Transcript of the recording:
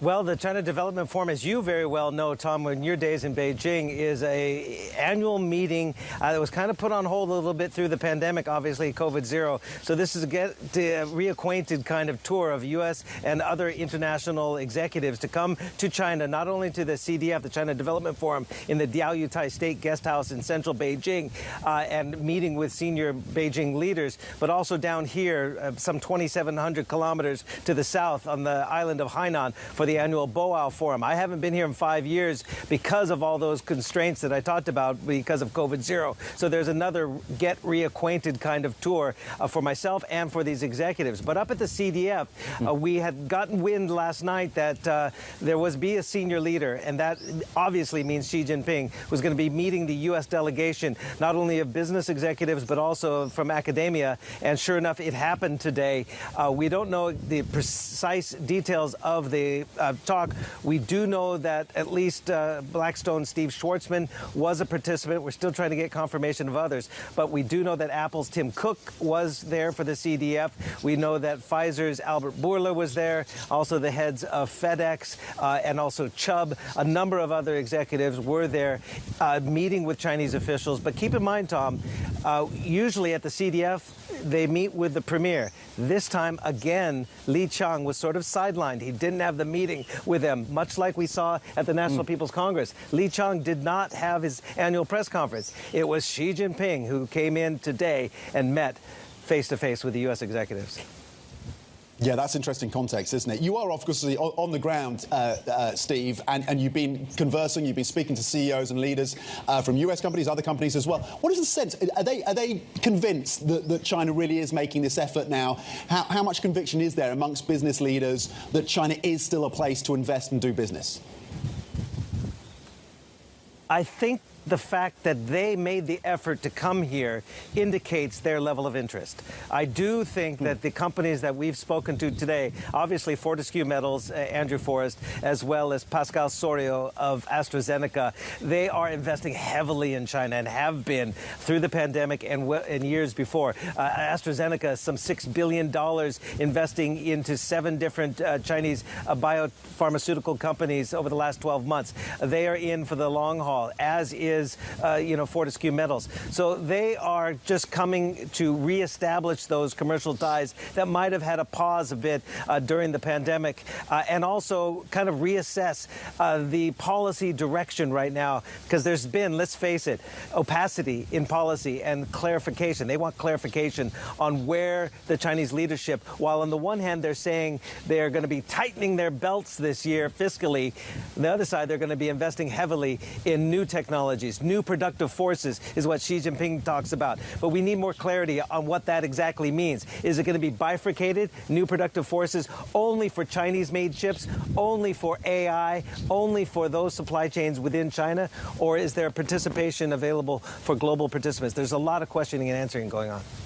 Well, the China Development Forum, as you very well know, Tom, in your days in Beijing, is a annual meeting that was kind of put on hold a little bit through the pandemic, obviously, COVID-0. So this is a reacquainted kind of tour of U.S. and other international executives to come to China, not only to the CDF, the China Development Forum, in the Diaoyutai State Guest House in central Beijing, and meeting with senior Beijing leaders, but also down here, some 2,700 kilometers to the south on the island of Hainan for the annual Boao Forum. I haven't been here in 5 years because of all those constraints that I talked about because of COVID-0. So there's another get reacquainted kind of tour for myself and for these executives. But up at the CDF, we had gotten wind last night that there was be a senior leader, and that obviously means Xi Jinping was going to be meeting the U.S. delegation, not only of business executives, but also from academia. And sure enough, it happened today. We don't know the precise details of the talk. We do know that at least Blackstone Steve Schwarzman was a participant. We're still trying to get confirmation of others, but we do know that Apple's Tim Cook was there for the CDF. We know that Pfizer's Albert Bourla was there, also the heads of FedEx and also Chubb. A number of other executives were there meeting with Chinese officials. But keep in mind, Tom, usually at the CDF, they meet with the premier. This time, again, Li Qiang was sort of sidelined. He didn't have the meeting with them, much like we saw at the National People's Congress. Li Qiang did not have his annual press conference. It was Xi Jinping who came in today and met face-to-face with the U.S. executives. Yeah, that's interesting context, isn't it? You are obviously on the ground, Steve, and you've been conversing, you've been speaking to CEOs and leaders from US companies, other companies as well. What is the sense? Are they convinced that China really is making this effort now? How much conviction is there amongst business leaders that China is still a place to invest and do business? I think the fact that they made the effort to come here indicates their level of interest. I do think that the companies that we've spoken to today, obviously Fortescue Metals, Andrew Forrest, as well as Pascal Soriot of AstraZeneca, they are investing heavily in China and have been through the pandemic and years before. AstraZeneca, some $6 billion investing into 7 different Chinese biopharmaceutical companies over the last 12 months. They are in for the long haul, as is Fortescue Metals. So they are just coming to reestablish those commercial ties that might have had a pause a bit during the pandemic, and also kind of reassess the policy direction right now, because there's been, let's face it, opacity in policy and clarification. They want clarification on where the Chinese leadership, while on the one hand they're saying they're going to be tightening their belts this year fiscally, on the other side they're going to be investing heavily in new technologies. New productive forces is what Xi Jinping talks about. But we need more clarity on what that exactly means. Is it going to be bifurcated, new productive forces, only for Chinese-made chips, only for AI, only for those supply chains within China, or is there participation available for global participants? There's a lot of questioning and answering going on.